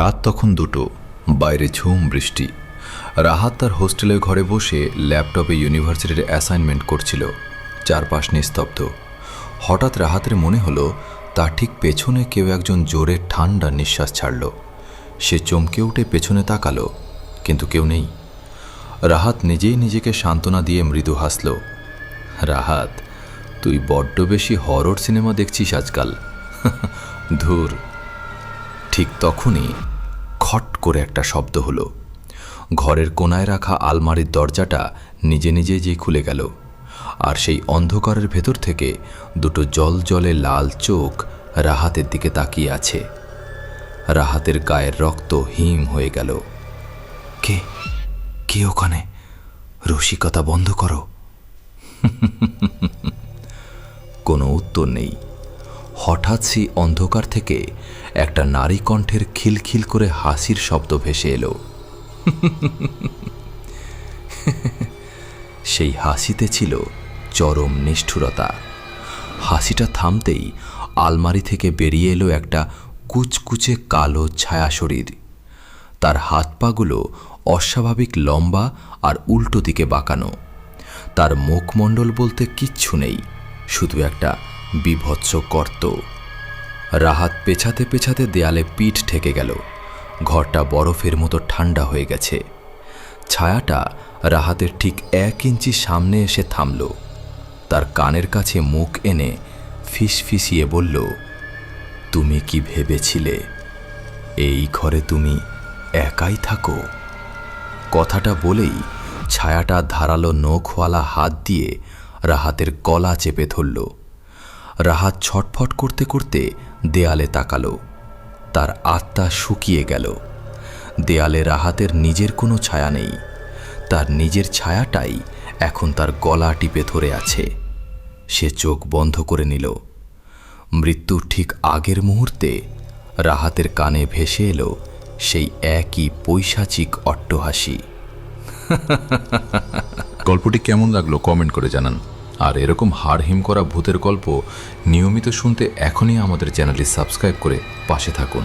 রাত তখন 2টো, বাইরে ঝুম বৃষ্টি। রাহাত তার হোস্টেলের ঘরে বসে ল্যাপটপে ইউনিভার্সিটির অ্যাসাইনমেন্ট করছিল। চারপাশ নিস্তব্ধ। হঠাৎ রাহাতের মনে হলো তার ঠিক পেছনে কেউ একজন জোরে ঠান্ডা নিঃশ্বাস ছাড়ল। সে চমকে উঠে পেছনে তাকালো, কিন্তু কেউ নেই। রাহাত নিজেই নিজেকে সান্ত্বনা দিয়ে মৃদু হাসল। রাহাত, তুই বড্ড বেশি হরর সিনেমা দেখছিস আজকাল। ধুর। ঠিক তখনই খট করে একটা শব্দ হলো। ঘরের কোনায় রাখা আলমারির দরজাটা নিজে নিজে যে খুলে গেল, আর সেই অন্ধকারের ভেতর থেকে দুটো জলজলে লাল চোখ রাহাতের দিকে তাকিয়ে আছে। রাহাতের গায়ের রক্ত হিম হয়ে গেল। কে কে ওখানে? রসিকতা বন্ধ করো। কোনো উত্তর নেই। হঠাৎ সেই অন্ধকার থেকে একটা নারী কণ্ঠের খিলখিল করে হাসির শব্দ ভেসে এলো। সেই হাসিতে ছিল চরম নিষ্ঠুরতা। হাসিটা থামতেই আলমারি থেকে বেরিয়ে এলো একটা কুচকুচে কালো ছায়া শরীর। তার হাত পাগুলো অস্বাভাবিক লম্বা আর উল্টো দিকে বাঁকানো। তার মুখমণ্ডল বলতে কিচ্ছু নেই, শুধু একটা বিভৎস গর্ত। রাহাত পেছাতে পেছাতে দেয়ালে পিঠ ঠেকে গেল। ঘরটা বরফের মতো ঠান্ডা হয়ে গেছে। ছায়াটা রাহাতের ঠিক 1 ইঞ্চি সামনে এসে থামল। তার কানের কাছে মুখ এনে ফিসফিসিয়ে বলল, তুমি কি ভেবেছিলে এই ঘরে তুমি একাই থাকো? কথাটা বলেই ছায়াটা ধারালো নখওয়ালা হাত দিয়ে রাহাতের গলা চেপে ধরল। রাহাত ছটফট করতে করতে দেয়ালে তাকালো। তার আত্মা শুকিয়ে গেল। দেয়ালে রাহাতের নিজের কোনো ছায়া নেই। তার নিজের ছায়াটাই এখন তার গলা টিপে ধরে আছে। সে চোখ বন্ধ করে নিল। মৃত্যুর ঠিক আগের মুহূর্তে রাহাতের কানে ভেসে এলো সেই একই পৈশাচিক অট্টহাসি। গল্পটি কেমন লাগলো কমেন্ট করে জানান। আর এরকম হাড় হিম করা ভূতের গল্প নিয়মিত শুনতে এখনই আমাদের চ্যানেলটি সাবস্ক্রাইব করে পাশে থাকুন।